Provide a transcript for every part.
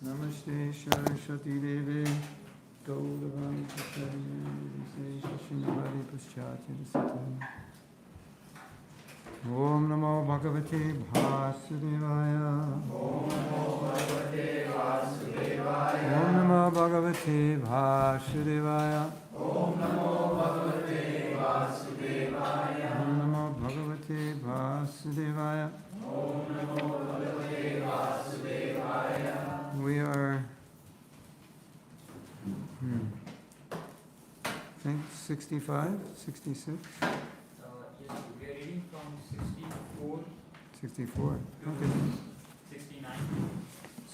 Namaste Saraswati Deve Gauravam Prasarya Shashinavadi Paschati Satam Om Namo Bhagavate Vasudevaya Om Namo Bhagavate Vasudevaya Om Namo Bhagavate Vasudevaya Om Namo Bhagavate Vasudevaya Om Namo Bhagavate Vasudevaya. We are I think 65, 66? Yes, we are reading from 64 64, to okay. 69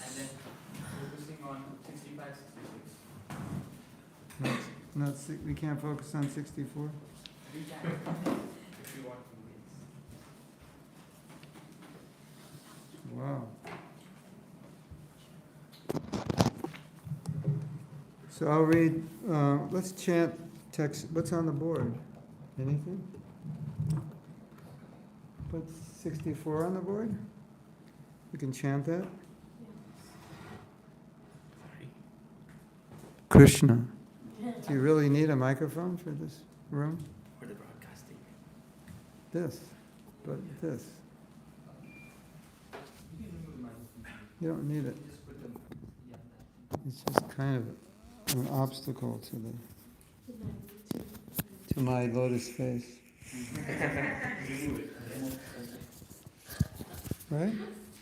and then focusing on 65, 66. We can't focus on 64? We can, if you want to. Yes. Wow. So I'll read, let's chant text. What's on the board? Anything? Put 64 on the board? We can chant that? Krishna. Do you really need a microphone for this room? For the broadcasting. This, but this. You don't need it. Just put them, It's just kind of an obstacle to my lotus face. Right?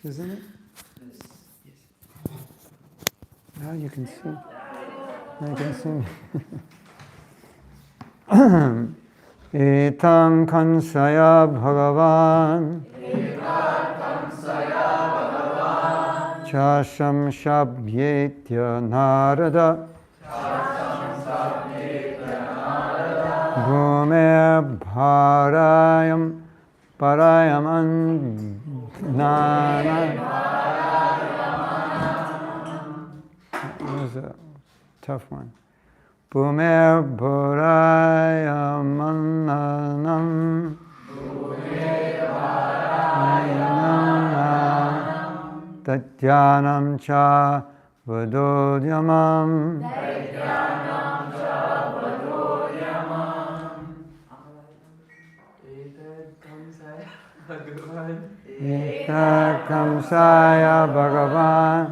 Isn't it? Yes. Now you can see. Now you can see. Etam kansaya bhagavan chasham shabhyetya narada bhumer bharayam parayam annana. That was a tough one. Bhumer bharayam annanam Tatyanam cha vadodyamam Kamsaya Bhagavan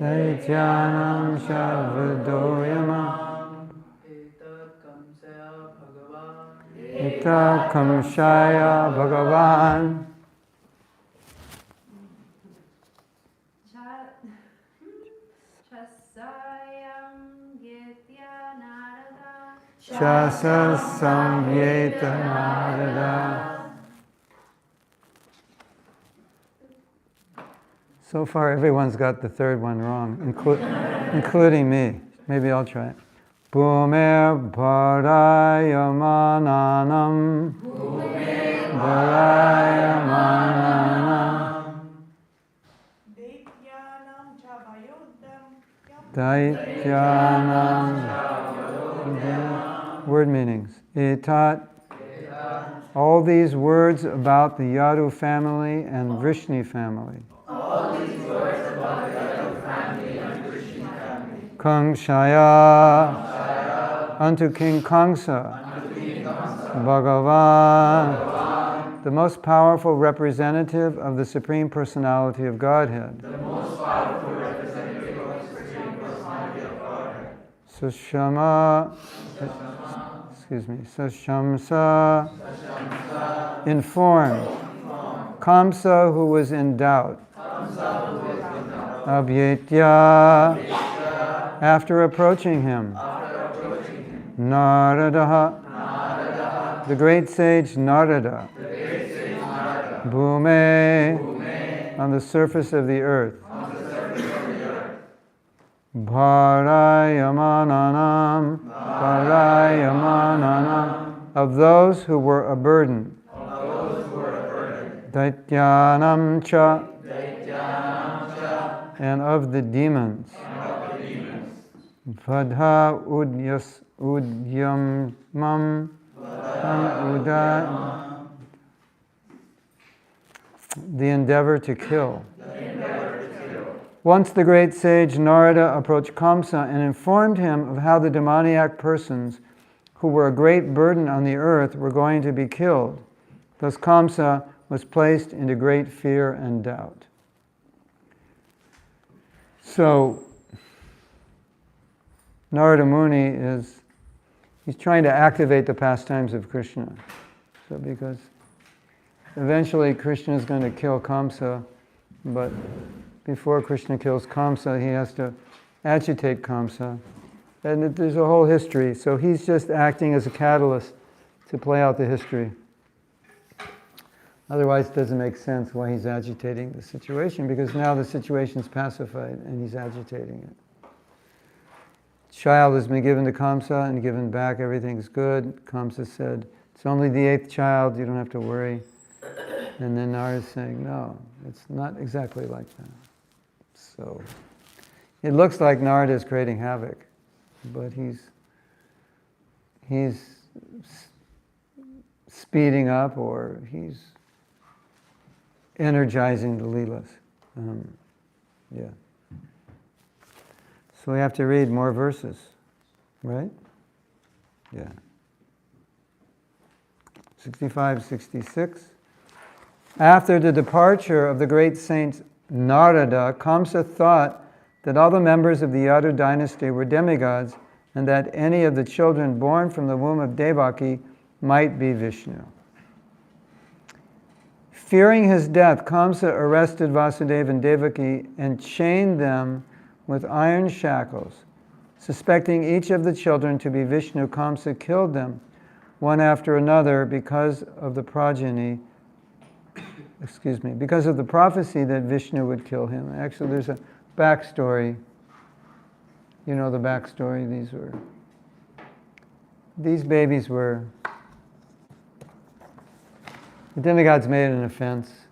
Daityanam Shavadoyama Ita Kamshaya Bhagavan Chasa Samyeta Narada. So far, everyone's got the third one wrong, including me. Maybe I'll try it. Bhumer bharayamananam bharayamananam Daityanam. Word meanings. Etat. All these words about the Yadu family and Vrishni family. All these words about the Yadu family and Vrishni family. Kangshaya, unto King Kamsa, Bhagavan, the most powerful representative of the Supreme Personality of Godhead. The most powerful representative of the Supreme Personality of Godhead. Sushamsa, informed. Kamsa, who was in doubt. Abhyetya, after approaching him. Narada, the great sage Narada. Bhume, on the surface of the earth. Bharayamananam, of those who were a burden. Daityanam cha, and of the demons. Vadha udyamam uda, the endeavor to kill. Once the great sage Narada approached Kamsa and informed him of how the demoniac persons who were a great burden on the earth were going to be killed. Thus Kamsa was placed into great fear and doubt. So, Narada Muni he's trying to activate the pastimes of Krishna. So because eventually Krishna is going to kill Kamsa, but before Krishna kills Kamsa, he has to agitate Kamsa. And there's a whole history. So he's just acting as a catalyst to play out the history. Otherwise, it doesn't make sense why he's agitating the situation, because now the situation's pacified and he's agitating it. Child has been given to Kamsa and given back, everything's good. Kamsa said, it's only the 8th child, you don't have to worry. And then Narada's saying, no, it's not exactly like that. So it looks like Narada is creating havoc, but he's speeding up, or he's energizing the Leelas. Yeah. So we have to read more verses, right? Yeah. 65, 66. After the departure of the great saint Narada, Kamsa thought that all the members of the Yadu dynasty were demigods, and that any of the children born from the womb of Devaki might be Vishnu. Fearing his death, Kamsa arrested Vasudeva and Devaki and chained them with iron shackles. Suspecting each of the children to be Vishnu, Kamsa killed them one after another because of the prophecy that Vishnu would kill him. Actually, there's a backstory. You know the backstory. These babies were, the demigods made an offense,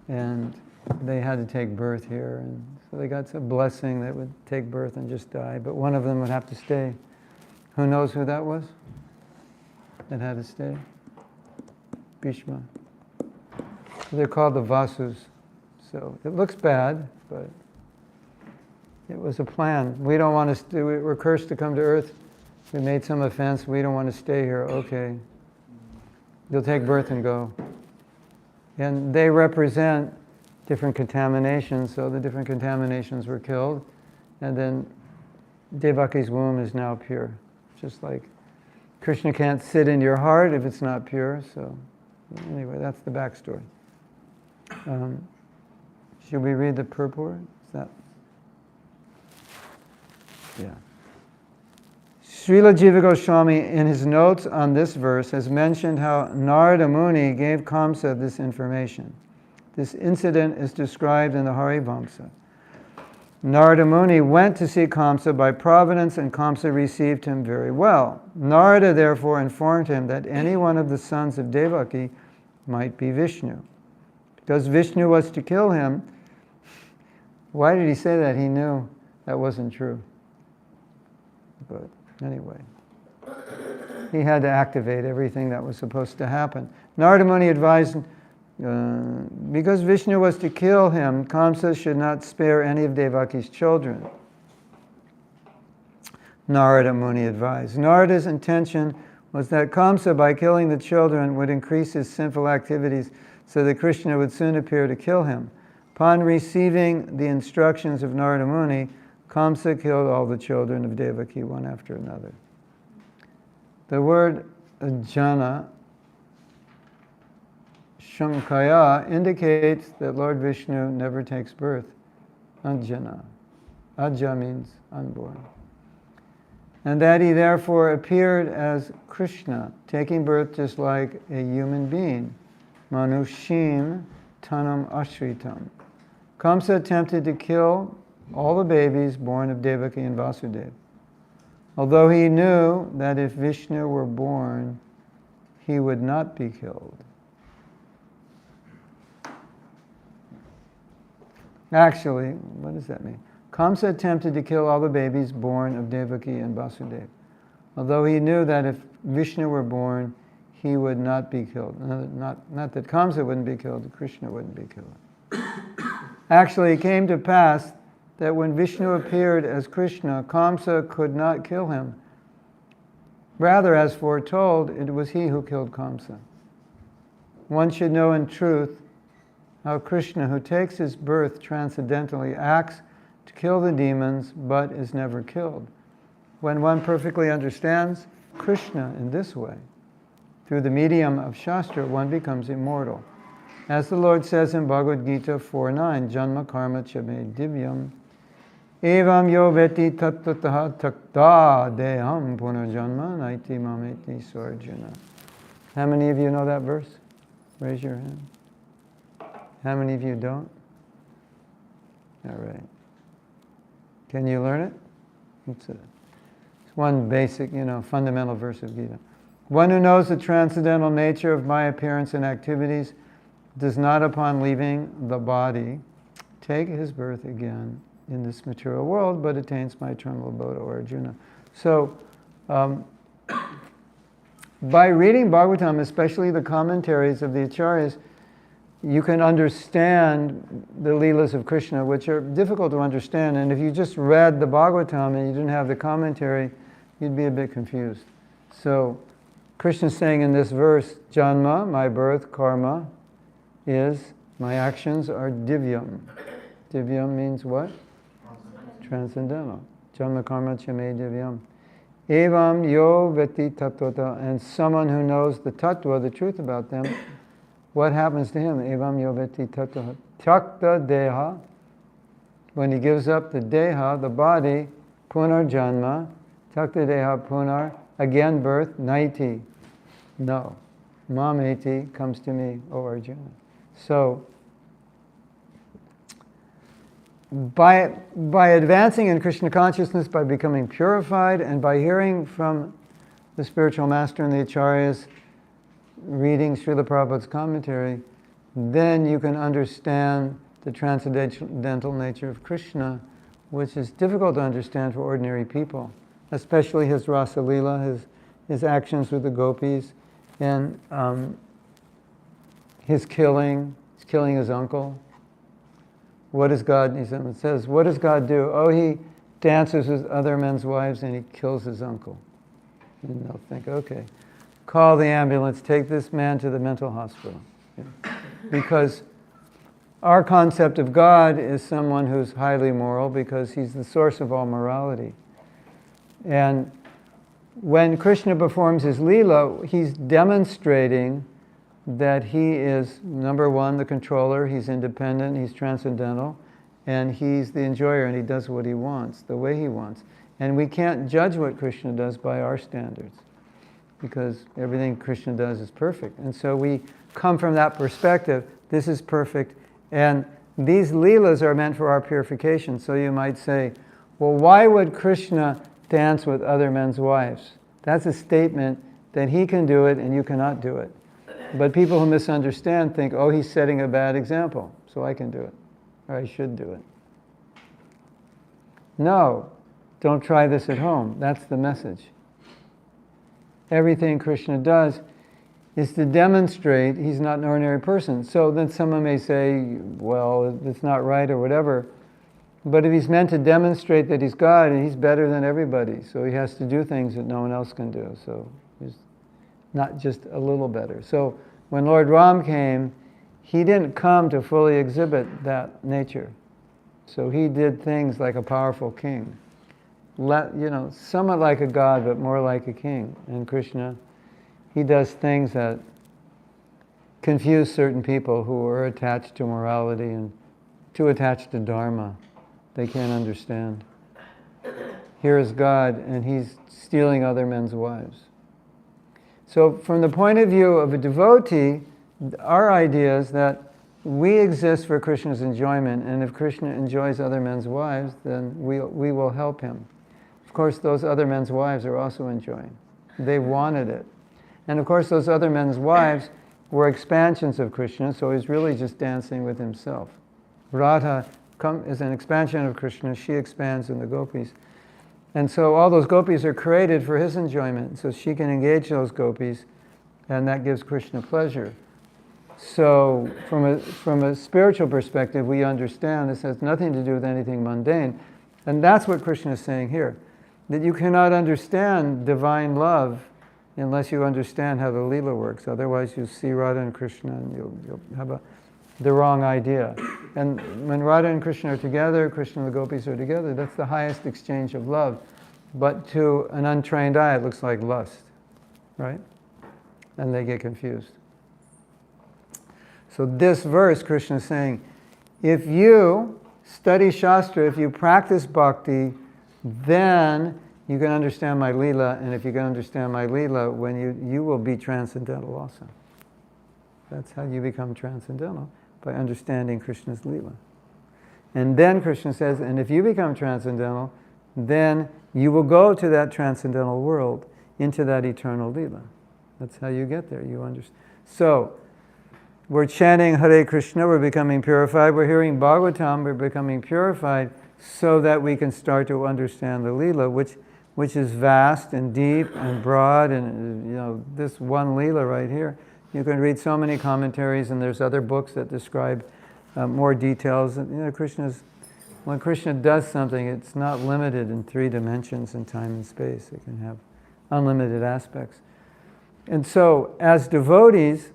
and they had to take birth here, and so they got a blessing that would take birth and just die, but one of them would have to stay. Who knows who that was that had to stay? Bhishma. They're called the Vasus. So it looks bad, but it was a plan. We don't want to we're cursed to come to earth. We made some offense. We don't want to stay here. Okay. You'll take birth and go. And they represent different contaminations, so the different contaminations were killed. And then Devaki's womb is now pure. Just like Krishna can't sit in your heart if it's not pure. So anyway, that's the backstory. Should we read the purport? Is that? Yeah. Srila Jiva Goswami, in his notes on this verse, has mentioned how Narada Muni gave Kamsa this information. This incident is described in the Harivamsa. Narada Muni went to see Kamsa by providence, and Kamsa received him very well. Narada therefore informed him that any one of the sons of Devaki might be Vishnu. Because Vishnu was to kill him, why did he say that? He knew that wasn't true. But anyway, he had to activate everything that was supposed to happen. Narada Muni advised, because Vishnu was to kill him, Kamsa should not spare any of Devaki's children. Narada Muni advised. Narada's intention was that Kamsa, by killing the children, would increase his sinful activities so that Krishna would soon appear to kill him. Upon receiving the instructions of Narada Muni, Kamsa killed all the children of Devaki one after another. The word jana, Shankaya, indicates that Lord Vishnu never takes birth. Anjana. Aja means unborn. And that he therefore appeared as Krishna, taking birth just like a human being. Manushim tanam ashritam. Kamsa attempted to kill all the babies born of Devaki and Vasudeva. Although he knew that if Vishnu were born, he would not be killed. Actually, what does that mean? Kamsa attempted to kill all the babies born of Devaki and Vasudeva. Although he knew that if Vishnu were born, he would not be killed. Not that Kamsa wouldn't be killed, Krishna wouldn't be killed. Actually, it came to pass that when Vishnu appeared as Krishna, Kamsa could not kill him. Rather, as foretold, it was he who killed Kamsa. One should know in truth how Krishna, who takes his birth transcendentally, acts to kill the demons, but is never killed. When one perfectly understands Krishna in this way, through the medium of Shastra, one becomes immortal. As the Lord says in Bhagavad Gita 4:9, Janma karma cha me divyam, evam yo veti tattataha takta deham punarjanma naiti mameti sarjuna. How many of you know that verse? Raise your hand. How many of you don't? All right. Can you learn it? It's one basic, fundamental verse of Gita. One who knows the transcendental nature of my appearance and activities does not, upon leaving the body, take his birth again in this material world, but attains my eternal abode, O Arjuna. So, by reading Bhagavatam, especially the commentaries of the Acharyas, you can understand the Leelas of Krishna, which are difficult to understand. And if you just read the Bhagavatam and you didn't have the commentary, you'd be a bit confused. So, Krishna's saying in this verse, Janma, my birth, karma, is, my actions are divyam. Divyam means what? Transcendental. Janma karma chame divyam. Evam yo veti tattvata, and someone who knows the tattva, the truth about them, what happens to him? Evam yo veti tattva. Tyakta deha, when he gives up the deha, the body, punar janma, tyakta deha punar, again birth, naiti, no. Mameti comes to me, O Arjuna. So, by advancing in Krishna consciousness, by becoming purified, and by hearing from the spiritual master and the acharyas, reading Srila Prabhupada's commentary, then you can understand the transcendental nature of Krishna, which is difficult to understand for ordinary people, especially his rasa lila, his actions with the gopis, and his killing his uncle. What does God, it says, what does God do? Oh, he dances with other men's wives and he kills his uncle. And they'll think, okay, call the ambulance, take this man to the mental hospital. Because our concept of God is someone who's highly moral because he's the source of all morality. And when Krishna performs his Leela, he's demonstrating that he is, number one, the controller, he's independent, he's transcendental, and he's the enjoyer, and he does what he wants, the way he wants. And we can't judge what Krishna does by our standards, because everything Krishna does is perfect. And so we come from that perspective, this is perfect, and these Leelas are meant for our purification. So you might say, well, why would Krishna dance with other men's wives? That's a statement that he can do it and you cannot do it. But people who misunderstand think, oh, he's setting a bad example, so I can do it, or I should do it. No, don't try this at home. That's the message. Everything Krishna does is to demonstrate he's not an ordinary person. So then someone may say, well, it's not right or whatever. But if he's meant to demonstrate that he's God, and he's better than everybody, so he has to do things that no one else can do. So he's not just a little better. So when Lord Ram came, he didn't come to fully exhibit that nature. So he did things like a powerful king. Somewhat like a god, but more like a king. And Krishna, he does things that confuse certain people who are attached to morality and too attached to dharma. They can't understand. Here is God, and he's stealing other men's wives. So from the point of view of a devotee, our idea is that we exist for Krishna's enjoyment, and if Krishna enjoys other men's wives, then we will help him. Of course, those other men's wives are also enjoying. They wanted it. And of course, those other men's wives were expansions of Krishna, so he's really just dancing with himself. Radha is an expansion of Krishna. She expands in the gopis. And so all those gopis are created for his enjoyment, so she can engage those gopis, and that gives Krishna pleasure. So from a spiritual perspective, we understand this has nothing to do with anything mundane. And that's what Krishna is saying here, that you cannot understand divine love unless you understand how the Leela works. Otherwise, you see Radha and Krishna and you'll have the wrong idea. And when Radha and Krishna are together, Krishna and the gopis are together, that's the highest exchange of love. But to an untrained eye, it looks like lust, right? And they get confused. So this verse, Krishna is saying, if you study Shastra, if you practice bhakti, then you can understand my Leela, and if you can understand my Leela, when you will be transcendental also. That's how you become transcendental, by understanding Krishna's Leela. And then Krishna says, and if you become transcendental, then you will go to that transcendental world, into that eternal Leela. That's how you get there, you understand. So, we're chanting Hare Krishna, we're becoming purified. We're hearing Bhagavatam, we're becoming purified so that we can start to understand the Leela, which is vast and deep and broad. And this one Leela right here, you can read so many commentaries, and there's other books that describe more details. When Krishna does something, it's not limited in 3 dimensions in time and space. It can have unlimited aspects. And so, as devotees,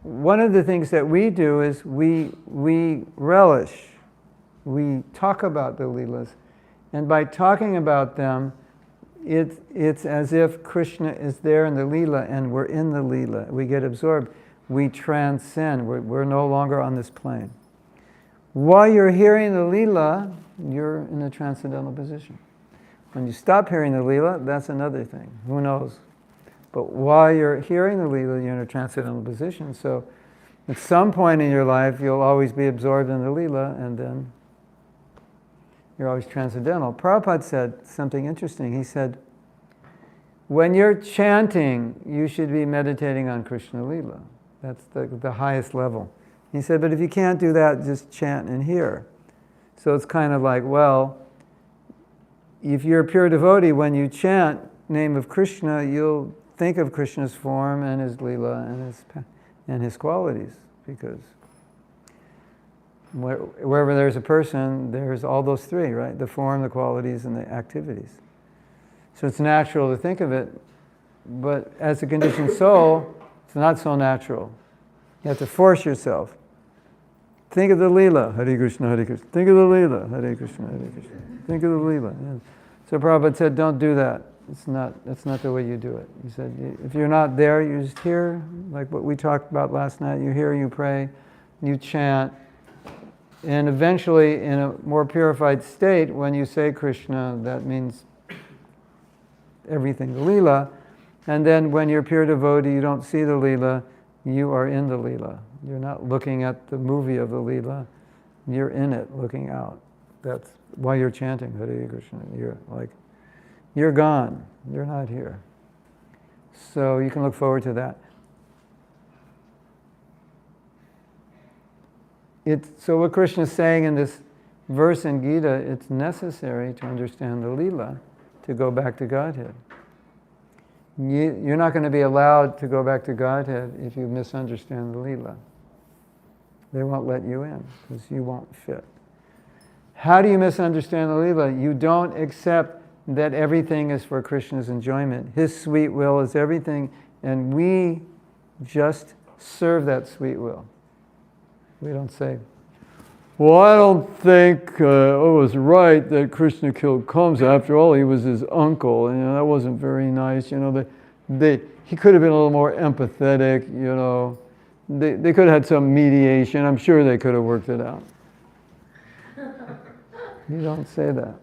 one of the things that we do is we relish, we talk about the Leelas, and by talking about them, it's as if Krishna is there in the Leela and we're in the Leela. We get absorbed, we transcend, we're no longer on this plane. While you're hearing the Leela, you're in a transcendental position. When you stop hearing the Leela, that's another thing, who knows? But while you're hearing the Leela, you're in a transcendental position. So at some point in your life, you'll always be absorbed in the Leela, and then you're always transcendental. Prabhupada said something interesting. He said, when you're chanting, you should be meditating on Krishna Leela. That's the highest level. He said, but if you can't do that, just chant and hear. So it's kind of like, well, if you're a pure devotee, when you chant name of Krishna, you'll think of Krishna's form and his Leela and his qualities, because wherever there's a person, there's all those 3, right? The form, the qualities, and the activities. So it's natural to think of it, but as a conditioned soul, it's not so natural. You have to force yourself. Think of the Leela, Hare Krishna, Hare Krishna. Think of the Leela, Hare Krishna, Hare Krishna. Think of the Leela. Yeah. So Prabhupada said, don't do that. That's not the way you do it. He said, if you're not there, you just hear, like what we talked about last night. You hear, you pray, you chant, and eventually, in a more purified state, when you say Krishna, that means everything, the Leela. And then when you're pure devotee, you don't see the Leela, you are in the Leela. You're not looking at the movie of the Leela, you're in it, looking out. That's why you're chanting Hare Krishna. You're gone. You're not here. So you can look forward to that. So what Krishna is saying in this verse in Gita, it's necessary to understand the Leela to go back to Godhead. You're not going to be allowed to go back to Godhead if you misunderstand the Leela. They won't let you in because you won't fit. How do you misunderstand the Leela? You don't accept that everything is for Krishna's enjoyment. His sweet will is everything, and we just serve that sweet will. We don't say, well, I don't think it was right that Krishna killed Kamsa. After all, he was his uncle, and that wasn't very nice. He could have been a little more empathetic. They could have had some mediation. I'm sure they could have worked it out. You don't say that.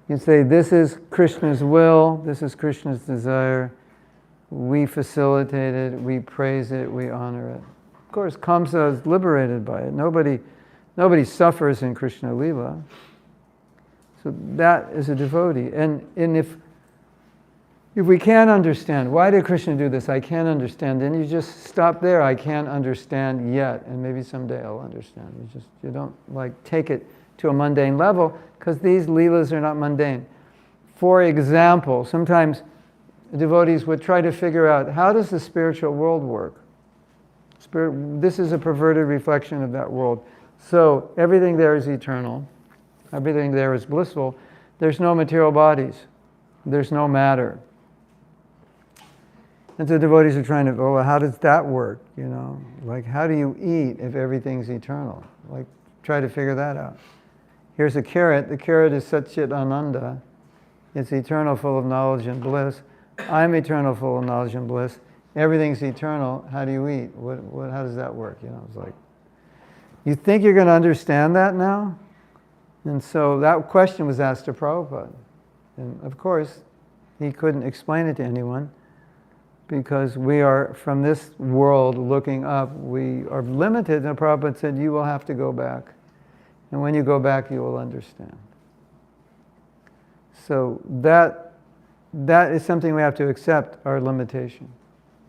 You say, this is Krishna's will, this is Krishna's desire. We facilitate it, we praise it, we honor it. course, Kamsa is liberated by it. Nobody suffers in Krishna Lila. So that is a devotee. And if we can't understand, why did Krishna do this? I can't understand. Then you just stop there. I can't understand yet. And maybe someday I'll understand. You don't take it to a mundane level, because these leelas are not mundane. For example, sometimes devotees would try to figure out, how does the spiritual world work? This is a perverted reflection of that world. So everything there is eternal. Everything there is blissful. There's no material bodies. There's no matter. And so devotees are trying to, well, how does that work? How do you eat if everything's eternal? Try to figure that out. Here's a carrot. The carrot is Satchit Ananda. It's eternal, full of knowledge and bliss. I'm eternal, full of knowledge and bliss. Everything's eternal. How do you eat? How does that work? It's like, you think you're going to understand that now? And so that question was asked to Prabhupada. And of course, he couldn't explain it to anyone, because we are, from this world looking up, we are limited. And Prabhupada said, you will have to go back. And when you go back, you will understand. So that is something we have to accept, our limitation.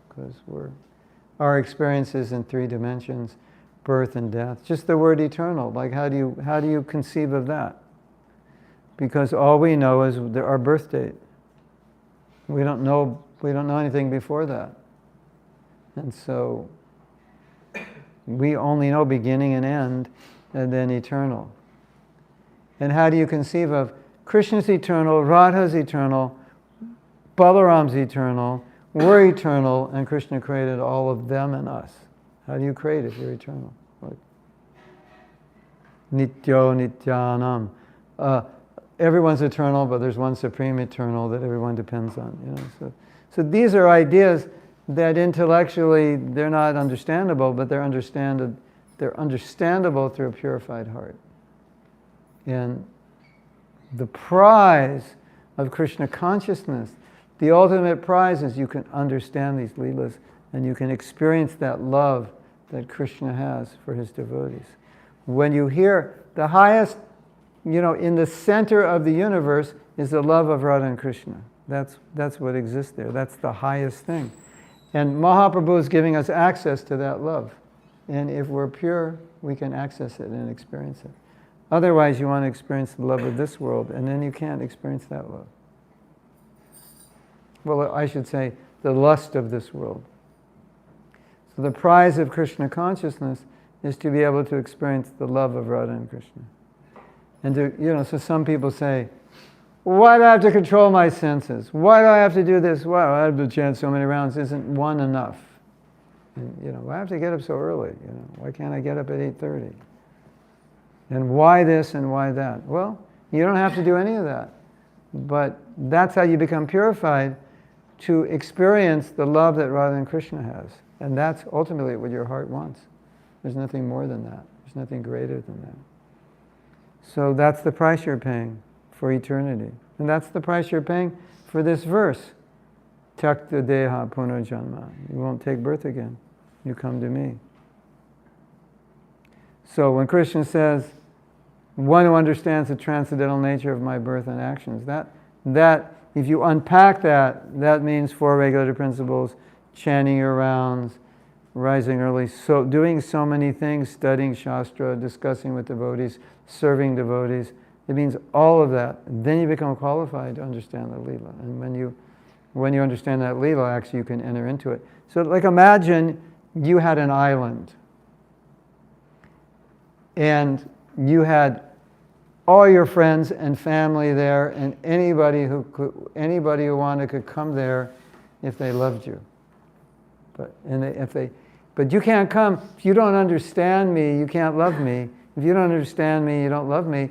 Because our experiences in 3 dimensions, birth and death. Just the word eternal, how do you conceive of that? Because all we know is our birth date. We don't know anything before that. And so we only know beginning and end, and then eternal. And how do you conceive of Krishna's eternal, Radha's eternal, Balaram's eternal, we're eternal, and Krishna created all of them and us. How do you create if you're eternal? Nityo Nityanam. Everyone's eternal, but there's one supreme eternal that everyone depends on. So these are ideas that intellectually they're not understandable, but they're understandable through a purified heart. And the prize of Krishna consciousness, the ultimate prize, is you can understand these leelas and you can experience that love that Krishna has for his devotees. When you hear the highest, in the center of the universe is the love of Radha and Krishna. That's what exists there. That's the highest thing. And Mahaprabhu is giving us access to that love. And if we're pure, we can access it and experience it. Otherwise, you want to experience the love of this world, and then you can't experience that love. Well, I should say, the lust of this world. So the prize of Krishna consciousness is to be able to experience the love of Radha and Krishna. And so some people say, why do I have to control my senses? Why do I have to do this? Why do I have to chant so many rounds? Isn't one enough? And, why have to get up so early? Why can't I get up at 8:30? And why this and why that? Well, you don't have to do any of that. But that's how you become purified, to experience the love that Radha and Krishna has. And that's ultimately what your heart wants. There's nothing more than that. There's nothing greater than that. So that's the price you're paying for eternity. And that's the price you're paying for this verse. Tyakta deha punarjanma. You won't take birth again. You come to me. So when Krishna says, one who understands the transcendental nature of my birth and actions, that if you unpack that means 4 regulative principles, chanting your rounds, rising early, so doing so many things, studying Shastra, discussing with devotees, serving devotees. It means all of that. Then you become qualified to understand the Leela. And when you understand that Leela, actually you can enter into it. So imagine you had an island. And you had all your friends and family there, and anybody who wanted could come there if they loved you. But you can't come if you don't understand me. You can't love me. If you don't understand me, you don't love me.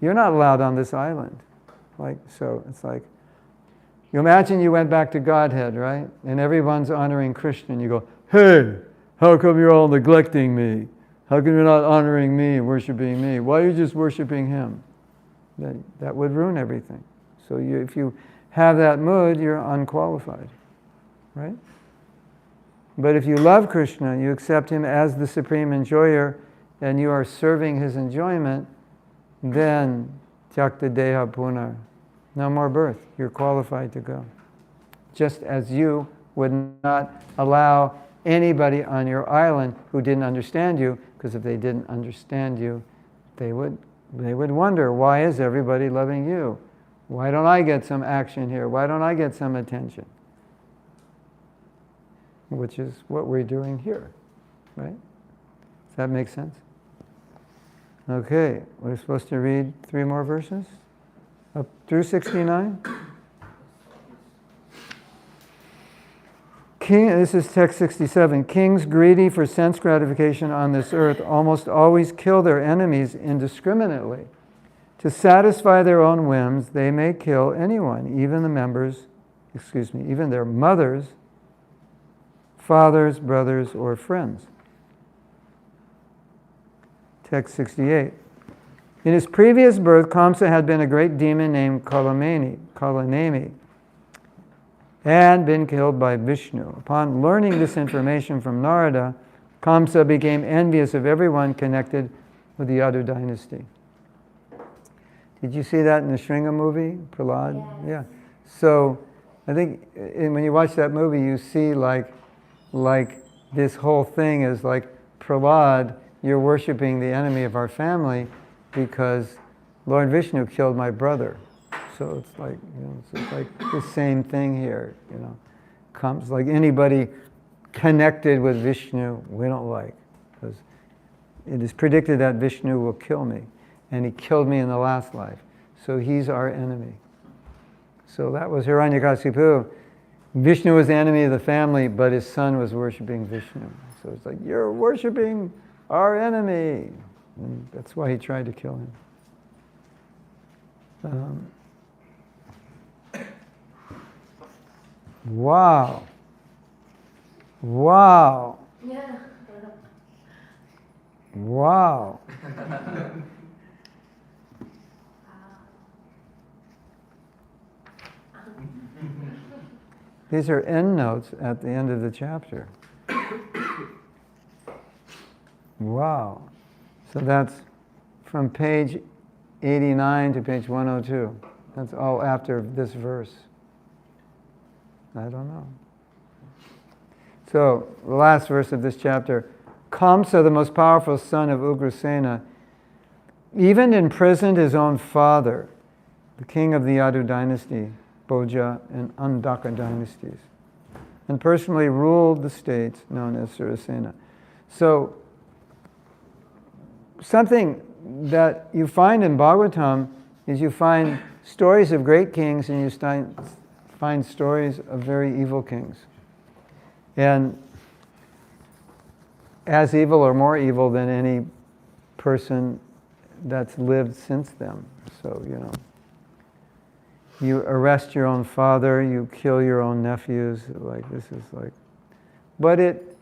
You're not allowed on this island. So it's like, you imagine you went back to Godhead, right? And everyone's honoring Krishna, and you go, hey, how come you're all neglecting me? How come you're not honoring me and worshiping me? Why are you just worshiping him? That would ruin everything. So if you have that mood, you're unqualified, right? But if you love Krishna, you accept him as the supreme enjoyer, and you are serving his enjoyment, then Tyakta Deha Punar, no more birth. You're qualified to go. Just as you would not allow anybody on your island who didn't understand you, because if they didn't understand you, they would wonder, why is everybody loving you? Why don't I get some action here? Why don't I get some attention? Which is what we're doing here, right? Does that make sense? Okay, we're supposed to read 3 more verses? Up through 69? This is text 67. Kings greedy for sense gratification on this earth almost always kill their enemies indiscriminately. To satisfy their own whims, they may kill anyone, even even their mothers, fathers, brothers, or friends. Text 68. In his previous birth, Kamsa had been a great demon named Kalanemi, and been killed by Vishnu. Upon learning this information from Narada, Kamsa became envious of everyone connected with the Yadu dynasty. Did you see that in the Shringa movie, Prahlad? Yeah. So I think when you watch that movie, you see like this whole thing is like, Prahlad, you're worshiping the enemy of our family because Lord Vishnu killed my brother. So it's like, it's like the same thing here, Comes like anybody connected with Vishnu, we don't like, because it is predicted that Vishnu will kill me, and he killed me in the last life. So he's our enemy. So that was Hiranyakasipu. Vishnu was the enemy of the family, but his son was worshiping Vishnu. So it's like, you're worshiping our enemy. And that's why he tried to kill him. Wow. Wow. Yeah. Wow. These are endnotes at the end of the chapter. Wow. So that's from page 89 to page 102. That's all after this verse. I don't know. So, the last verse of this chapter. Kamsa, the most powerful son of Ugrasena, even imprisoned his own father, the king of the Yadu dynasty, Bhoja and Andaka dynasties, and personally ruled the states known as Surasena. So, something that you find in Bhagavatam is you find stories of great kings and you find stories of very evil kings. And as evil or more evil than any person that's lived since them. So, you arrest your own father, you kill your own nephews, like this is like, but it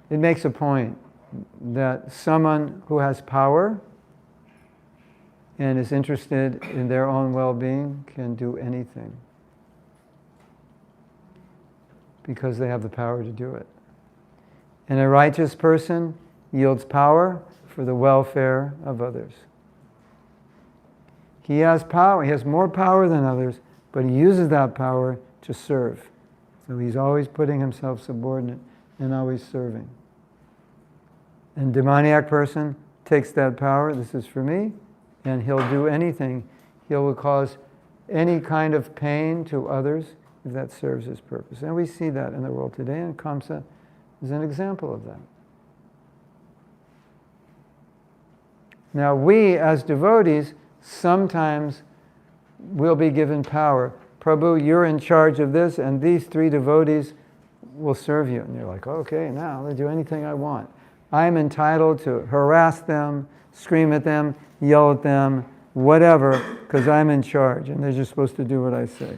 makes a point that someone who has power and is interested in their own well-being can do anything because they have the power to do it. And a righteous person yields power for the welfare of others. He has power, he has more power than others, but he uses that power to serve. So he's always putting himself subordinate and always serving. And demoniac person takes that power, this is for me, and he'll do anything. He will cause any kind of pain to others if that serves his purpose. And we see that in the world today, and Kamsa is an example of that. Now we, as devotees, sometimes will be given power. Prabhu, you're in charge of this, and these 3 devotees will serve you. And you're like, okay, now I'll do anything I want. I'm entitled to harass them, scream at them, yell at them, whatever, because I'm in charge, and they're just supposed to do what I say.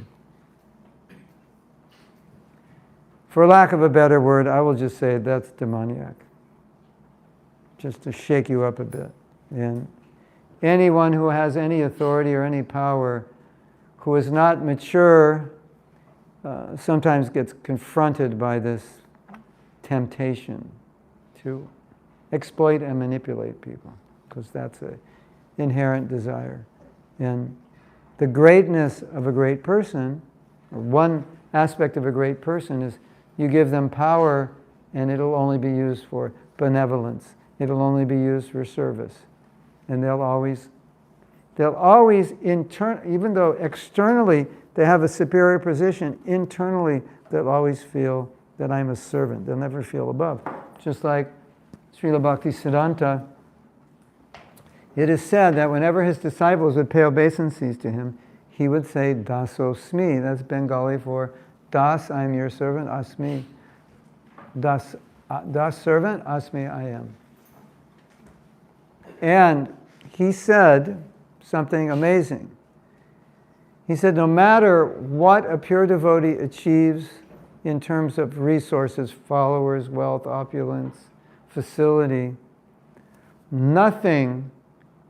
For lack of a better word, I will just say that's demoniac. Just to shake you up a bit. And anyone who has any authority or any power who is not mature sometimes gets confronted by this temptation to exploit and manipulate people, because that's an inherent desire. And the greatness of a great person, or one aspect of a great person, is you give them power and it'll only be used for benevolence. It'll only be used for service. And they'll always even though externally they have a superior position, internally they'll always feel that I'm a servant. They'll never feel above. Just like Srila Bhaktisiddhanta, it is said that whenever his disciples would pay obeisances to him, he would say, Dasosmi. That's Bengali for Das, I am your servant, Asmi. Das servant, Asmi, I am. And he said something amazing. He said, no matter what a pure devotee achieves in terms of resources, followers, wealth, opulence, facility, nothing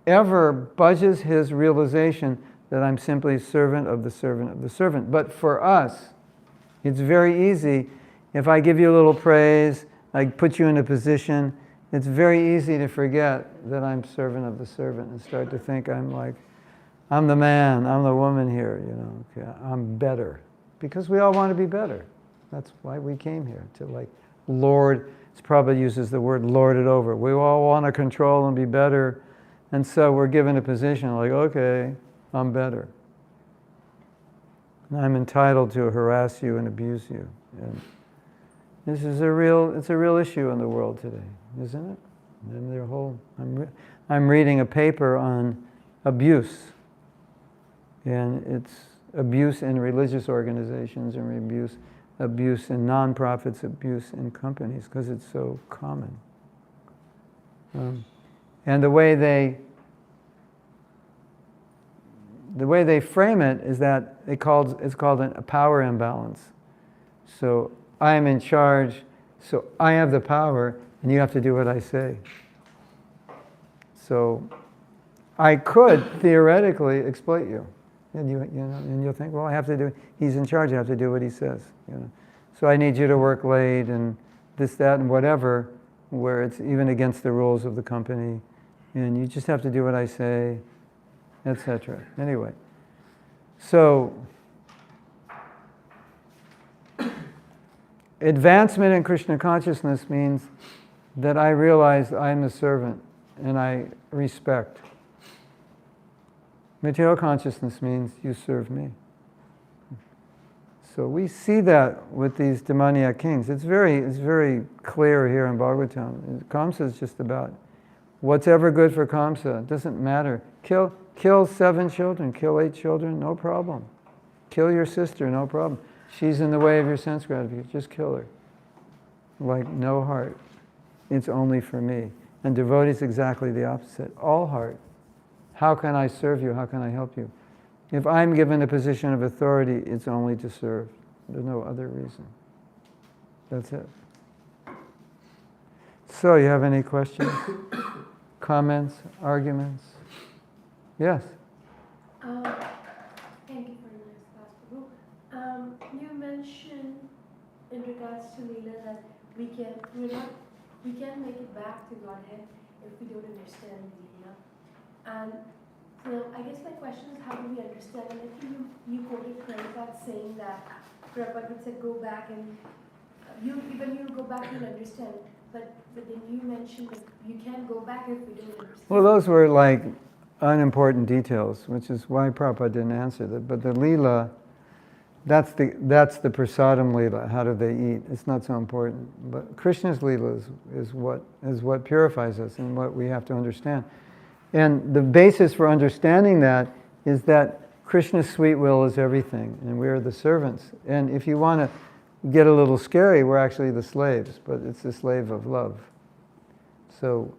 ever budges his realization that I'm simply servant of the servant of the servant. But for us, it's very easy. If I give you a little praise, I put you in a position, it's very easy to forget that I'm servant of the servant and start to think I'm the man, I'm the woman here, okay, I'm better. Because we all want to be better. That's why we came here, to lord, it probably uses the word lord it over. We all want to control and be better. And so we're given a position okay, I'm better. And I'm entitled to harass you and abuse you. And this is it's a real issue in the world today, isn't it? And I'm reading a paper on abuse. And it's abuse in religious organizations and abuse in nonprofits, abuse in companies, because it's so common. And the way they frame it is that it's called a power imbalance. So I am in charge, so I have the power, and you have to do what I say. So I could theoretically exploit you, and and you'll think, well, I have to do. He's in charge. I have to do what he says. So I need you to work late and this, that, and whatever, where it's even against the rules of the company, and you just have to do what I say, etc. Anyway, so advancement in Krishna consciousness means that I realize I'm a servant and I respect. Material consciousness means you serve me. So we see that with these demoniac kings. It's very clear here in Bhagavatam. Kamsa is just about what's ever good for Kamsa. It doesn't matter. Kill 7 children, kill 8 children, no problem. Kill your sister, no problem. She's in the way of your sense gratification, just kill her. No heart. It's only for me. And devotee is exactly the opposite. All heart. How can I serve you? How can I help you? If I'm given a position of authority, it's only to serve. There's no other reason. That's it. So, you have any questions, comments, arguments? Yes? Thank you for the nice class, Prabhu. You mentioned in regards to Leela that we can make it back to Godhead if we don't understand Leela. And so I guess my question is, how do we understand? And I think you quoted Prabhupada saying that Prabhupada would say go back and you go back and understand. But then you mentioned that you can't go back if we don't understand. Well, those were unimportant details, which is why Prabhupada didn't answer that. But the Leela, that's the prasadam Leela. How do they eat? It's not so important. But Krishna's Leela is what purifies us and what we have to understand. And the basis for understanding that is that Krishna's sweet will is everything, and we are the servants. And if you want to get a little scary, we're actually the slaves, but it's the slave of love. So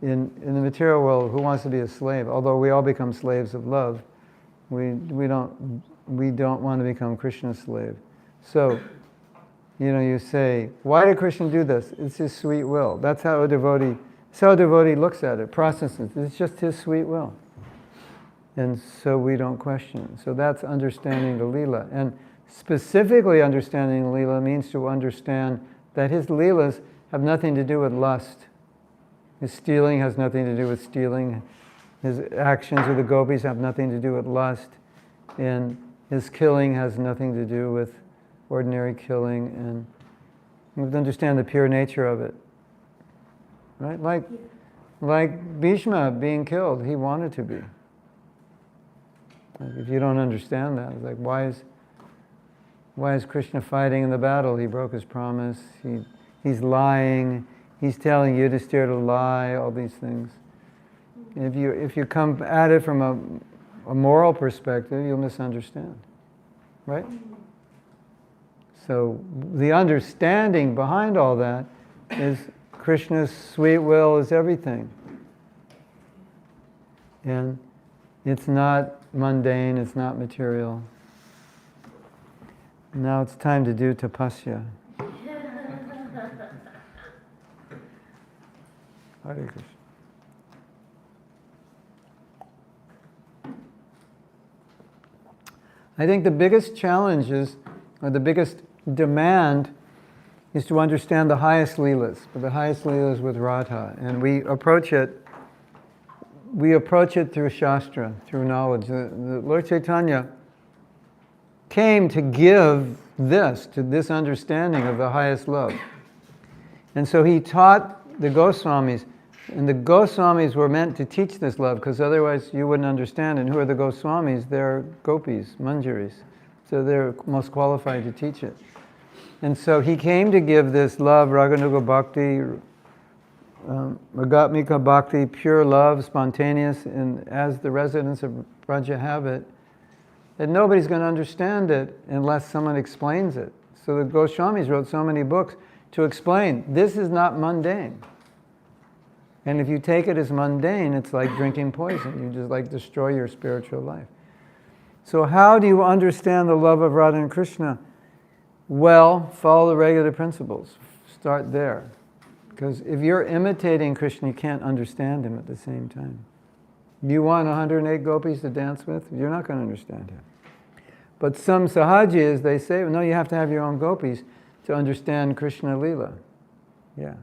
in the material world, who wants to be a slave? Although we all become slaves of love, we don't want to become Krishna's slave. So, you say, why did Krishna do this? It's his sweet will. That's how a devotee looks at it, processes. It's just his sweet will. And so we don't question. So that's understanding the Leela. And Specifically understanding Leela means to understand that his Leelas have nothing to do with lust. His stealing has nothing to do with stealing. His actions with the gopis have nothing to do with lust. And his killing has nothing to do with ordinary killing. And you have to understand the pure nature of it. Right? Like Bhishma being killed, he wanted to be. Like if you don't understand that, it's like why is Krishna fighting in the battle? He broke his promise. He's lying. He's telling Yudhisthira to lie. All these things. If you come at it from a moral perspective, you'll misunderstand, right? So the understanding behind all that is Krishna's sweet will is everything. And it's not mundane, it's not material. Now it's time to do tapasya. Hare Krishna. I think the biggest challenge is, or the biggest demand is to understand the highest Leelas, the highest Leelas with Radha. And we approach it through Shastra, through knowledge. The Lord Chaitanya came to give this understanding of the highest love. And so he taught the Goswamis, and the Goswamis were meant to teach this love, because otherwise you wouldn't understand. And who are the Goswamis? They're gopis, manjaris. So they're most qualified to teach it. And so he came to give this love, Raganuga Bhakti, Ragatmika Bhakti, pure love, spontaneous, and as the residents of Braja have it, that nobody's going to understand it unless someone explains it. So the Goswamis wrote so many books to explain, this is not mundane. And if you take it as mundane, it's like drinking poison. You just like destroy your spiritual life. So how do you understand the love of Radha and Krishna? Well, follow the regular principles. Start there. Because if you're imitating Krishna, you can't understand him at the same time. You want 108 gopis to dance with? You're not going to understand him. But some sahajis, they say, no, you have to have your own gopis to understand Krishna Leela. Yeah.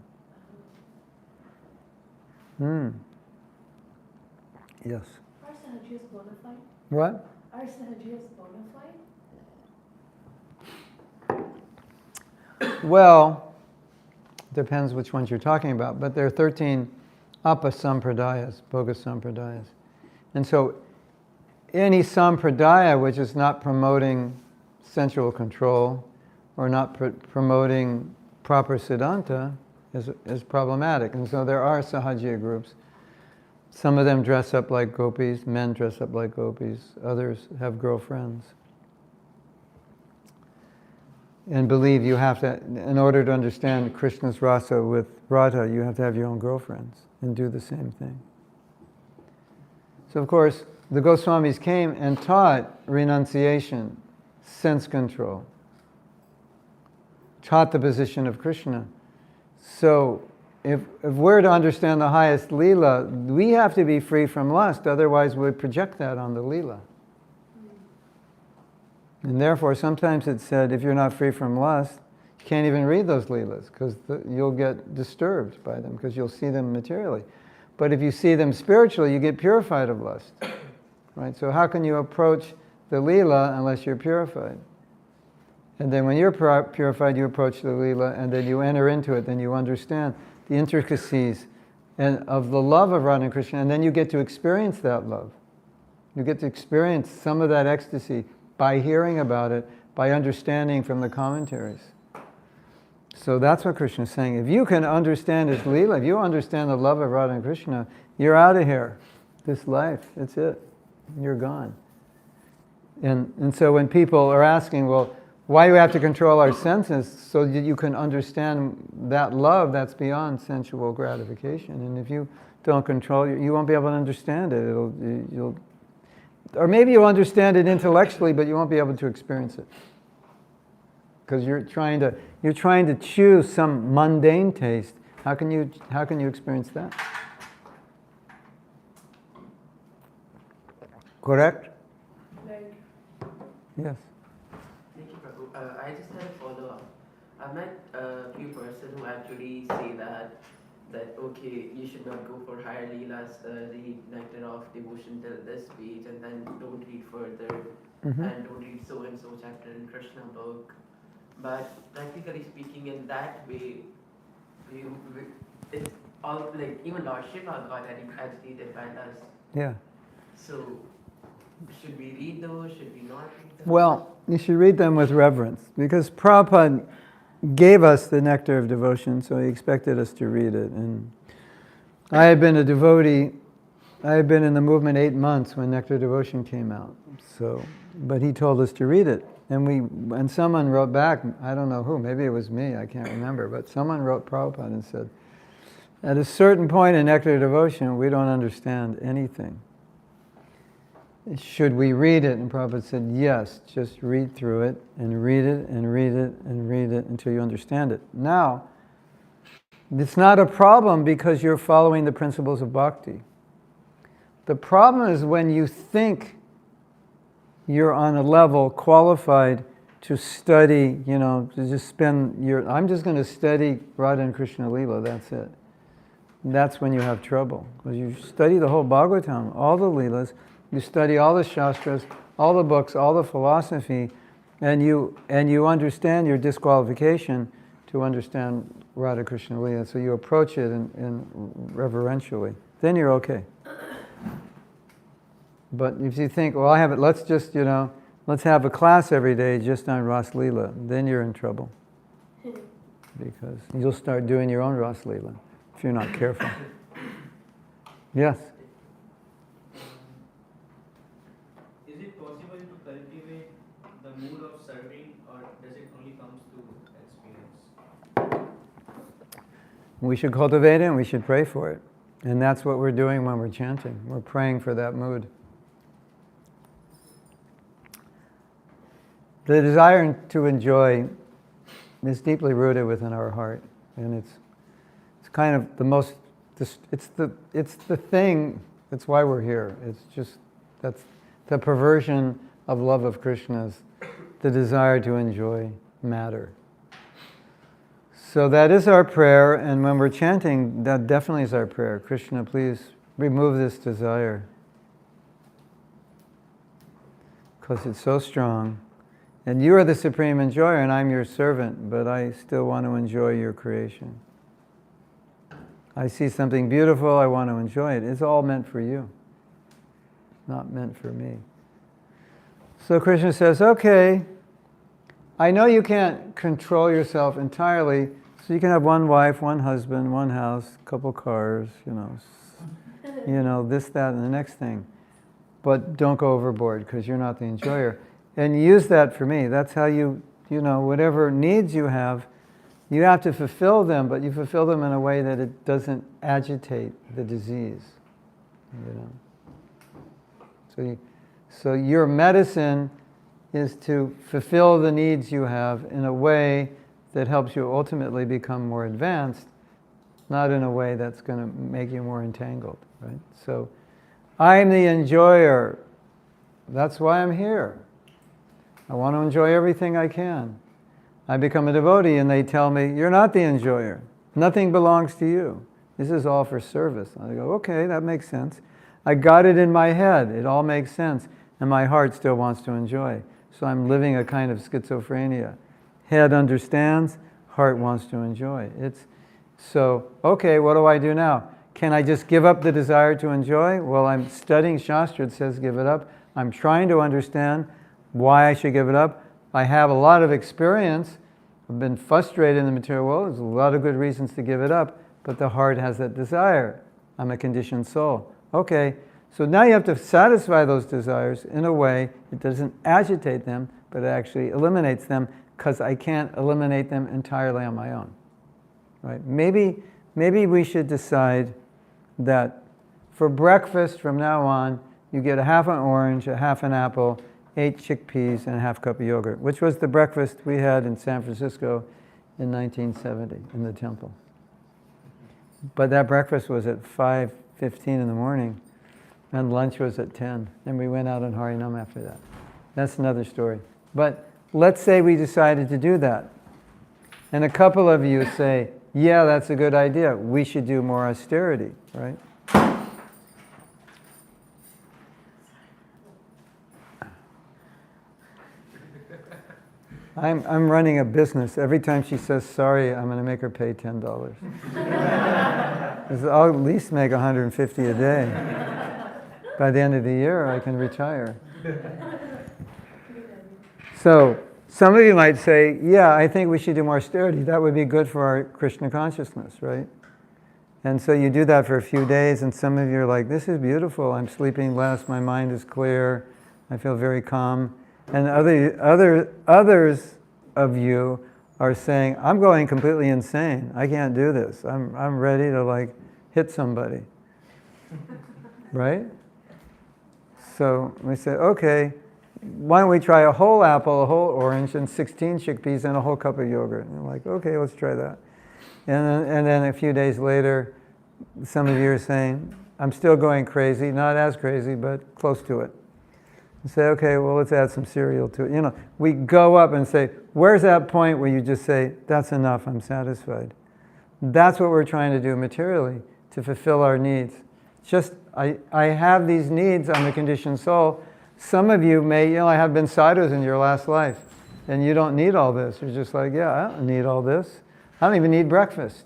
Yes. Are sahajis bona fide? What? Are sahajis bona fide? Well, depends which ones you're talking about, but there are 13 apa-sampradayas, boga sampradayas. And so any sampradaya which is not promoting sensual control or not promoting proper siddhanta is problematic. And so there are sahajiya groups. Some of them dress up like gopis, men dress up like gopis, others have girlfriends. And believe you have to, in order to understand Krishna's rasa with Radha, you have to have your own girlfriends and do the same thing. So of course, the Goswamis came and taught renunciation, sense control, taught the position of Krishna. So if we're to understand the highest Leela, we have to be free from lust, otherwise we'd project that on the Leela. And therefore, sometimes it's said, if you're not free from lust, you can't even read those Leelas, because you'll get disturbed by them, because you'll see them materially. But if you see them spiritually, you get purified of lust. Right? So how can you approach the Leela unless you're purified? And then when you're purified, you approach the Leela, and then you enter into it, then you understand the intricacies of the love of Radha and Krishna, and then you get to experience that love. You get to experience some of that ecstasy by hearing about it, by understanding from the commentaries. So that's what Krishna is saying. If you can understand his Leela, if you understand the love of Radha and Krishna, you're out of here. This life, that's it. You're gone. And so when people are asking, well, why do we have to control our senses? So that you can understand that love that's beyond sensual gratification. And if you don't control it, you won't be able to understand it. Or maybe you'll understand it intellectually, but you won't be able to experience it. Because you're trying to choose some mundane taste. How can you experience that? Correct? Right. Yes. Thank you, I just had a follow-up. I met a few persons who actually say that okay, you should not go for higher leelas, read nectar of devotion till this page, and then don't read further, and don't read so and so chapter in Krishna book. But practically speaking, in that way, we it's all like even Lord Shiva got agitated by us. Yeah. So, should we read those? Should we not read them? Well, you should read them with reverence, because Prabhupada gave us the nectar of devotion, so he expected us to read it. And I had been a devotee, I had been in the movement 8 months when Nectar of Devotion came out. So, but he told us to read it. And someone wrote back, I don't know who, maybe it was me, I can't remember, but someone wrote Prabhupada and said, at a certain point in Nectar of Devotion, we don't understand anything. Should we read it? And Prabhupada said, yes, just read through it and read it and read it and read it until you understand it. Now, it's not a problem because you're following the principles of bhakti. The problem is when you think you're on a level qualified to study, to just spend I'm just going to study Radha and Krishna Leela, that's it. That's when you have trouble. Because you study the whole Bhagavatam, all the Leelas, you study all the Shastras, all the books, all the philosophy, and you understand your disqualification to understand Radha Krishna Leela. So you approach it in reverentially. Then you're okay. But if you think, well, let's just, let's have a class every day just on Ras Leela, then you're in trouble. Because you'll start doing your own Ras Leela if you're not careful. Yes? Is it possible to cultivate the mood of serving, or does it only come through experience? We should cultivate it and we should pray for it. And that's what we're doing when we're chanting. We're praying for that mood. The desire to enjoy is deeply rooted within our heart, and it's kind of the most. It's the thing. That's why we're here. That's the perversion of love of Krishna's, the desire to enjoy matter. So that is our prayer, and when we're chanting, that definitely is our prayer. Krishna, please remove this desire, because it's so strong. And you are the supreme enjoyer, and I'm your servant, but I still want to enjoy your creation. I see something beautiful, I want to enjoy it. It's all meant for you, not meant for me. So Krishna says, okay, I know you can't control yourself entirely, so you can have one wife, one husband, one house, a couple cars, this, that, and the next thing. But don't go overboard, because you're not the enjoyer. And use that for me. That's how whatever needs you have to fulfill them, but you fulfill them in a way that it doesn't agitate the disease. So your medicine is to fulfill the needs you have in a way that helps you ultimately become more advanced, not in a way that's going to make you more entangled, right? So I'm the enjoyer. That's why I'm here. I want to enjoy everything I can. I become a devotee and they tell me, you're not the enjoyer. Nothing belongs to you. This is all for service. I go, okay, that makes sense. I got it in my head. It all makes sense. And my heart still wants to enjoy. So I'm living a kind of schizophrenia. Head understands, heart wants to enjoy. Okay, what do I do now? Can I just give up the desire to enjoy? Well, I'm studying Shastra. It says give it up. I'm trying to understand why I should give it up. I have a lot of experience. I've been frustrated in the material world. There's a lot of good reasons to give it up, but the heart has that desire. I'm a conditioned soul. Okay, so now you have to satisfy those desires in a way that doesn't agitate them, but it actually eliminates them, because I can't eliminate them entirely on my own. Right? Maybe we should decide that for breakfast from now on, you get a half an orange, a half an apple, 8 chickpeas, and a half cup of yogurt, which was the breakfast we had in San Francisco in 1970 in the temple. But that breakfast was at 5:15 in the morning, and lunch was at 10, and we went out on Harinam after that. That's another story. But let's say we decided to do that. And a couple of you say, yeah, that's a good idea. We should do more austerity, right? I'm running a business. Every time she says sorry, I'm going to make her pay $10. 'Cause I'll at least make $150 a day. By the end of the year, I can retire. So, some of you might say, yeah, I think we should do more austerity. That would be good for our Krishna consciousness, right? And so you do that for a few days, and some of you are like, this is beautiful. I'm sleeping less. My mind is clear. I feel very calm. And others of you are saying, I'm going completely insane. I can't do this. I'm ready to like hit somebody. Right? So we say, okay, why don't we try a whole apple, a whole orange, and 16 chickpeas, and a whole cup of yogurt? And we're like, okay, let's try that. And then a few days later, some of you are saying, I'm still going crazy, not as crazy, but close to it. And say, okay, well, let's add some cereal to it. You know, we go up and say, where's that point where you just say, that's enough, I'm satisfied? That's what we're trying to do materially, to fulfill our needs. Just, I have these needs, I'm a conditioned soul. Some of you may, have been sadhus in your last life, and you don't need all this. You're just like, yeah, I don't need all this. I don't even need breakfast.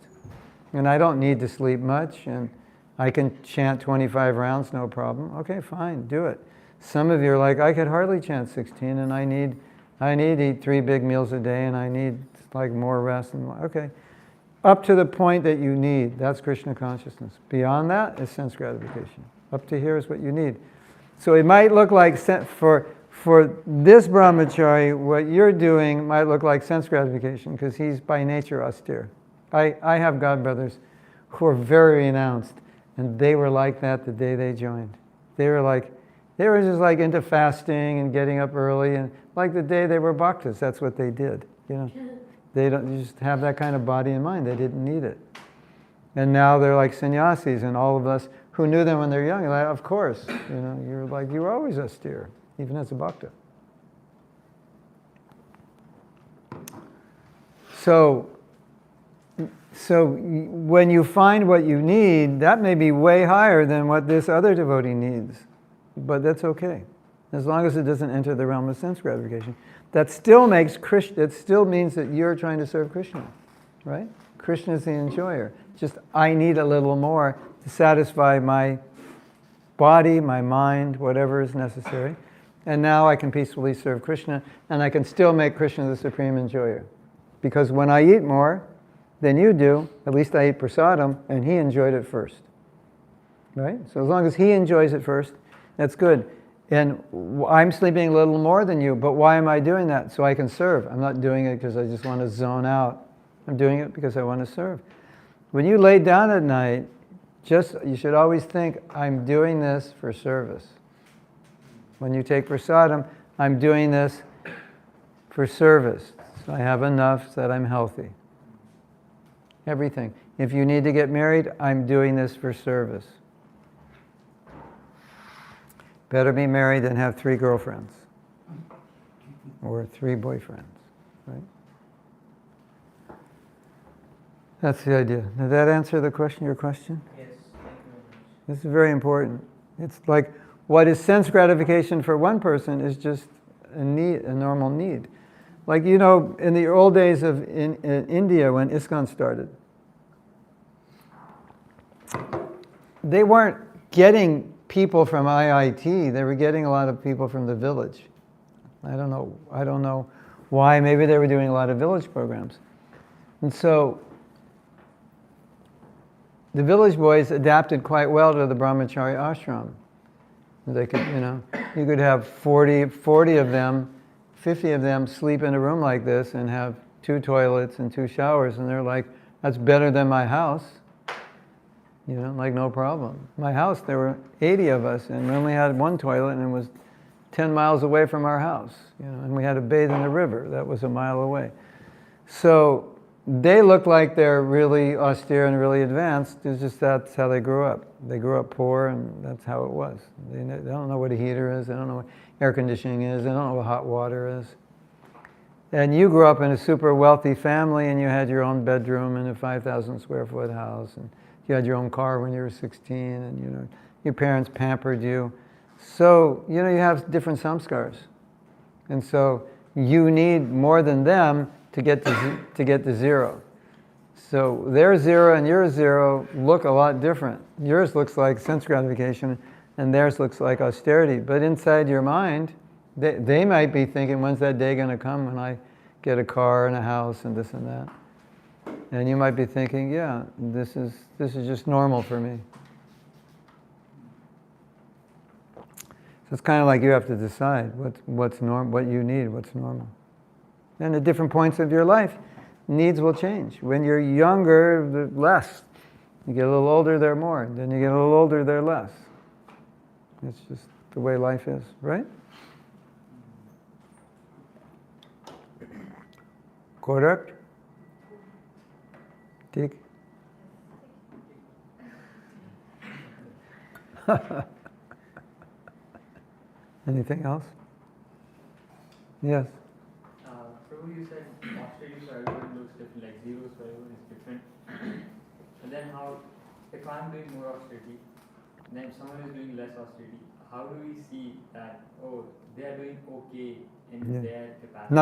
And I don't need to sleep much, and I can chant 25 rounds, no problem. Okay, fine, do it. Some of you are like, I could hardly chant 16, and I need to eat 3 big meals a day, and I need like more rest. And okay, up to the point that you need, that's Krishna consciousness. Beyond that is sense gratification. Up to here is what you need. So it might look like, for this brahmachari, what you're doing might look like sense gratification, because he's by nature austere. I have godbrothers who are very renounced, and they were like that the day they joined. They were just like into fasting and getting up early, and like the day they were bhaktas, that's what they did. They just have that kind of body and mind. They didn't need it. And now they're like sannyasis, and all of us who knew them when they're young, like, of course, you're like, you were always austere, even as a bhakta. So when you find what you need, that may be way higher than what this other devotee needs, but that's okay, as long as it doesn't enter the realm of sense gratification. That still makes Krishna. It still means that you're trying to serve Krishna, right? Krishna is the enjoyer. Just I need a little more to satisfy my body, my mind, whatever is necessary. And now I can peacefully serve Krishna, and I can still make Krishna the supreme enjoyer. Because when I eat more than you do, at least I eat prasadam, and he enjoyed it first. Right? So as long as he enjoys it first, that's good. And I'm sleeping a little more than you, but why am I doing that? So I can serve. I'm not doing it because I just want to zone out. I'm doing it because I want to serve. When you lay down at night, you should always think, I'm doing this for service. When you take prasadam, I'm doing this for service. So I have enough so that I'm healthy. Everything. If you need to get married, I'm doing this for service. Better be married than have 3 girlfriends. Or 3 boyfriends, right? That's the idea. Did that answer your question? Yes, thank you very much. This is very important. It's like what is sense gratification for one person is just a normal need. Like, in the old days of in India when ISKCON started, they weren't getting people from IIT, they were getting a lot of people from the village. I don't know why. Maybe they were doing a lot of village programs. And so the village boys adapted quite well to the brahmachari ashram. They could, you could have 40 of them, 50 of them sleep in a room like this and have 2 toilets and 2 showers, and they're like, that's better than my house. Like no problem. My house, there were 80 of us, and we only had 1 toilet, and it was 10 miles away from our house. And we had to bathe in the river. That was a mile away. So they look like they're really austere and really advanced. It's just that's how they grew up. They grew up poor, and that's how it was. They don't know what a heater is. They don't know what air conditioning is. They don't know what hot water is. And you grew up in a super wealthy family and you had your own bedroom in a 5,000 square foot house and you had your own car when you were 16 and your parents pampered you. So, you have different samskars. And so you need more than them to get to zero. So their zero and your zero look a lot different. Yours looks like sense gratification and theirs looks like austerity. But inside your mind, they might be thinking, when's that day going to come when I get a car and a house and this and that? And you might be thinking, yeah, this is just normal for me. So it's kind of like you have to decide what you need, what's normal. And at different points of your life, needs will change. When you're younger, less. You get a little older, they're more. Then you get a little older, they're less. It's just the way life is, right? Correct? Dick? Anything else? Yes. Prabhu, you said austerity for everyone looks different, like zeros for everyone is different. And then how, if I'm doing more austerity, and then someone is doing less austerity, how do we see that, oh, they are doing okay in their capacity?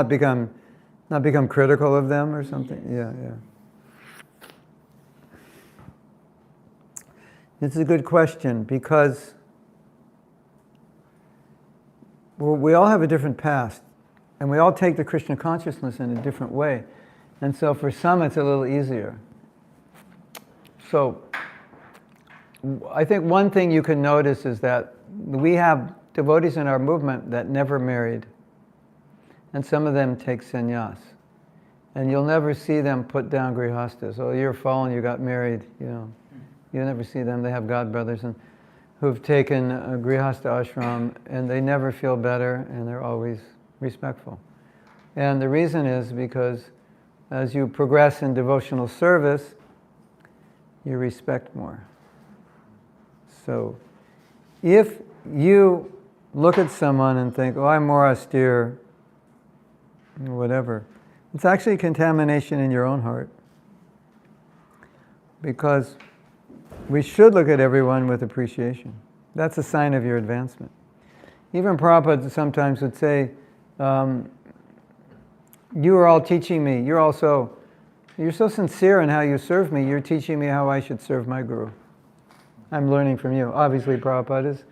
Not become critical of them or something? Yes. Yeah. It's a good question because we all have a different past and we all take the Krishna consciousness in a different way. And so for some it's a little easier. So I think one thing you can notice is that we have devotees in our movement that never married. And some of them take sannyas. And you'll never see them put down grihastas. Oh, you're fallen, you got married, You never see them. They have godbrothers and who've taken a grihasta ashram and they never feel better and they're always respectful. And the reason is because as you progress in devotional service, you respect more. So if you look at someone and think, oh, I'm more austere, or whatever, it's actually contamination in your own heart. Because we should look at everyone with appreciation. That's a sign of your advancement. Even Prabhupada sometimes would say, you are all teaching me. You're so sincere in how you serve me. You're teaching me how I should serve my guru. I'm learning from you. Obviously, Prabhupada is,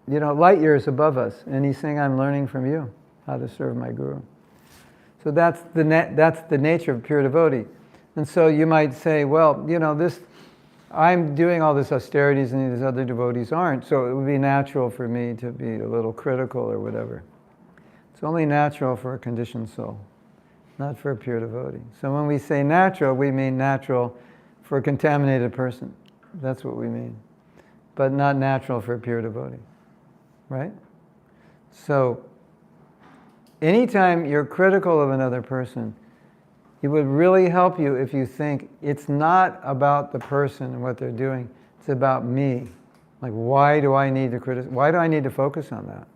light years above us. And he's saying, I'm learning from you how to serve my guru. So that's the nature of pure devotee. And so you might say, well, I'm doing all this austerities and these other devotees aren't, so it would be natural for me to be a little critical or whatever. It's only natural for a conditioned soul, not for a pure devotee. So when we say natural, we mean natural for a contaminated person. That's what we mean. But not natural for a pure devotee. Right? So anytime you're critical of another person, it would really help you if you think it's not about the person and what they're doing, it's about me. Like, why do I need to why do I need to focus on that?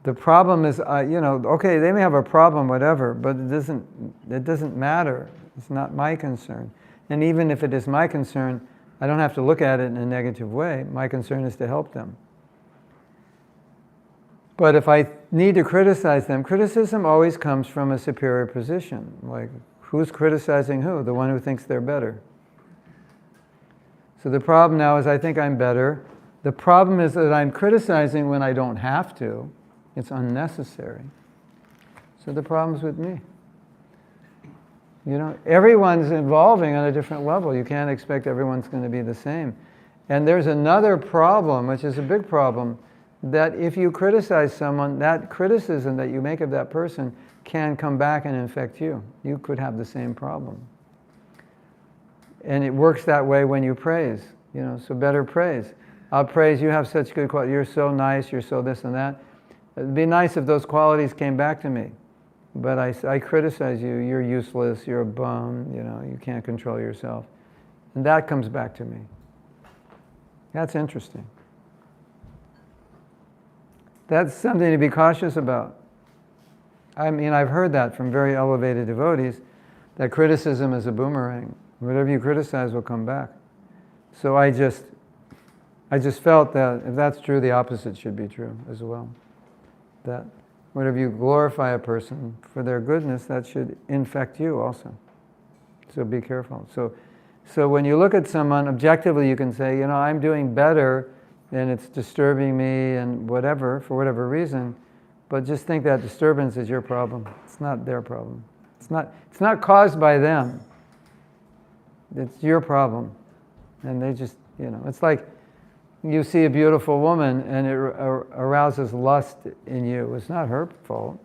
The problem is, okay, they may have a problem, whatever, but it doesn't matter. It's not my concern. And even if it is my concern, I don't have to look at it in a negative way. My concern is to help them. But if I need to criticize them, criticism always comes from a superior position. Like, who's criticizing who? The one who thinks they're better. So the problem now is I think I'm better. The problem is that I'm criticizing when I don't have to. It's unnecessary. So the problem's with me. Everyone's evolving on a different level. You can't expect everyone's going to be the same. And there's another problem, which is a big problem, that if you criticize someone, that criticism that you make of that person can come back and infect you. You could have the same problem. And it works that way when you praise, so better praise. I'll praise, you have such good qualities, you're so nice, you're so this and that. It'd be nice if those qualities came back to me. But I criticize you, you're useless, you're a bum, you can't control yourself. And that comes back to me. That's interesting. That's something to be cautious about. I mean, I've heard that from very elevated devotees, that criticism is a boomerang. Whatever you criticize will come back. So I just felt that if that's true, the opposite should be true as well. That whenever you glorify a person for their goodness, that should infect you also. So be careful. So when you look at someone, objectively you can say, you know, I'm doing better and it's disturbing me and whatever, for whatever reason, but just think that disturbance is your problem. It's not their problem. It's not caused by them. It's your problem. And they just, you know, it's like you see a beautiful woman and it arouses lust in you. It's not her fault.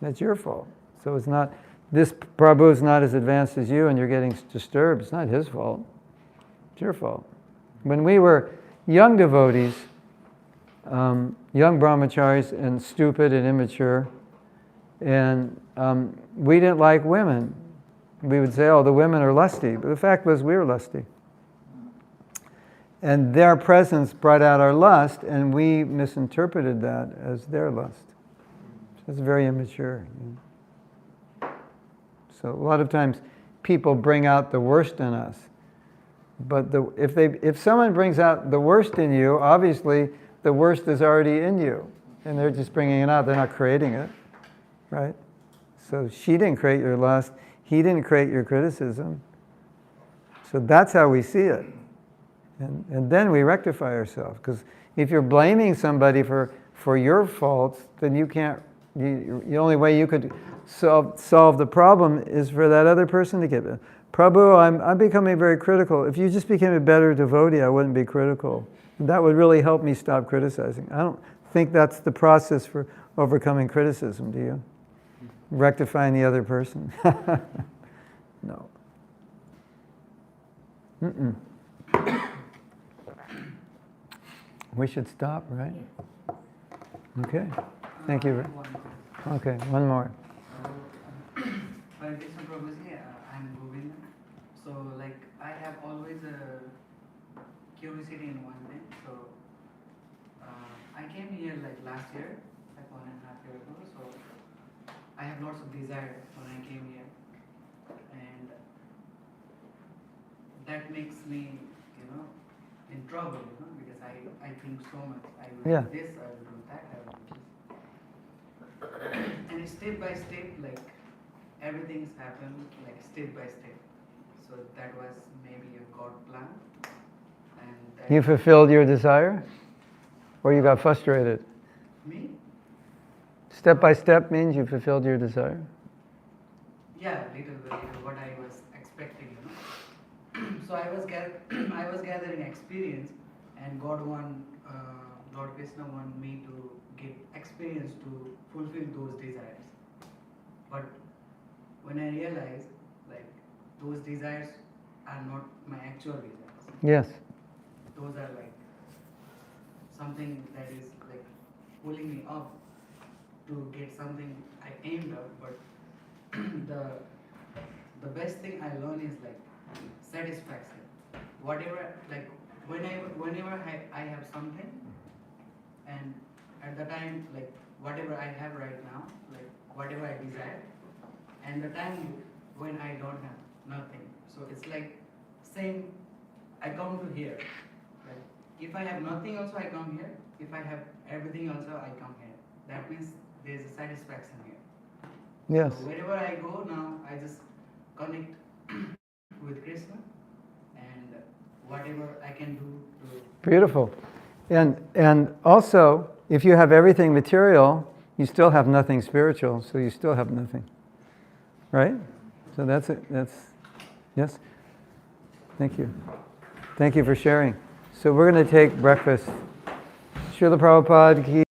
That's your fault. So it's not, this Prabhu is not as advanced as you and you're getting disturbed. It's not his fault. It's your fault. When we were young devotees, young brahmacharis and stupid and immature, and we didn't like women. We would say, oh, the women are lusty. But the fact was we were lusty. And their presence brought out our lust, and we misinterpreted that as their lust. So it's very immature. You know? So a lot of times people bring out the worst in us. But if someone brings out the worst in you, obviously the worst is already in you. And they're just bringing it out. They're not creating it. Right? So she didn't create your lust. He didn't create your criticism. So that's how we see it. And then we rectify ourselves. Because if you're blaming somebody for your faults, then you can't, the only way you could solve the problem is for that other person to get it. Prabhu, I'm becoming very critical. If you just became a better devotee, I wouldn't be critical. That would really help me stop criticizing. I don't think that's the process for overcoming criticism, do you? Rectifying the other person. No. Mm-mm. We should stop, right? Okay. Thank you. Okay, one more. Hare Krishna Prabhuji, I'm Govind. So, like, I have always a curiosity in one thing. So, I came here like last year, like 1.5 years ago. So, I have lots of desire when I came here, and that makes me, in trouble, because I think so much. I will do this, I will do that, I will do this. And step by step, like, everything's happened, like, step by step. So that was maybe a God plan. And that You fulfilled your desire? Or you got frustrated? Me? Step by step means you fulfilled your desire? Yeah, little by little, what I was expecting, So I was gathering experience, and Lord Krishna wanted me to get experience to fulfill those desires. But when I realized, like, those desires are not my actual desires. Yes. Those are like something that is like pulling me up to get something I aimed at. But the best thing I learned is like satisfaction. Whatever, like, whenever I have something, and at the time, like, whatever I have right now, like, whatever I desire, and the time when I don't have nothing. So it's like same, I come to here. Like, if I have nothing also, I come here. If I have everything also, I come here. That means there's a satisfaction here. Yes. So wherever I go now, I just connect with Krishna, and whatever I can do to... Beautiful. And also, if you have everything material, you still have nothing spiritual, so you still have nothing. Right? So that's it. Yes? Thank you. Thank you for sharing. So we're going to take breakfast. Srila Prabhupada ki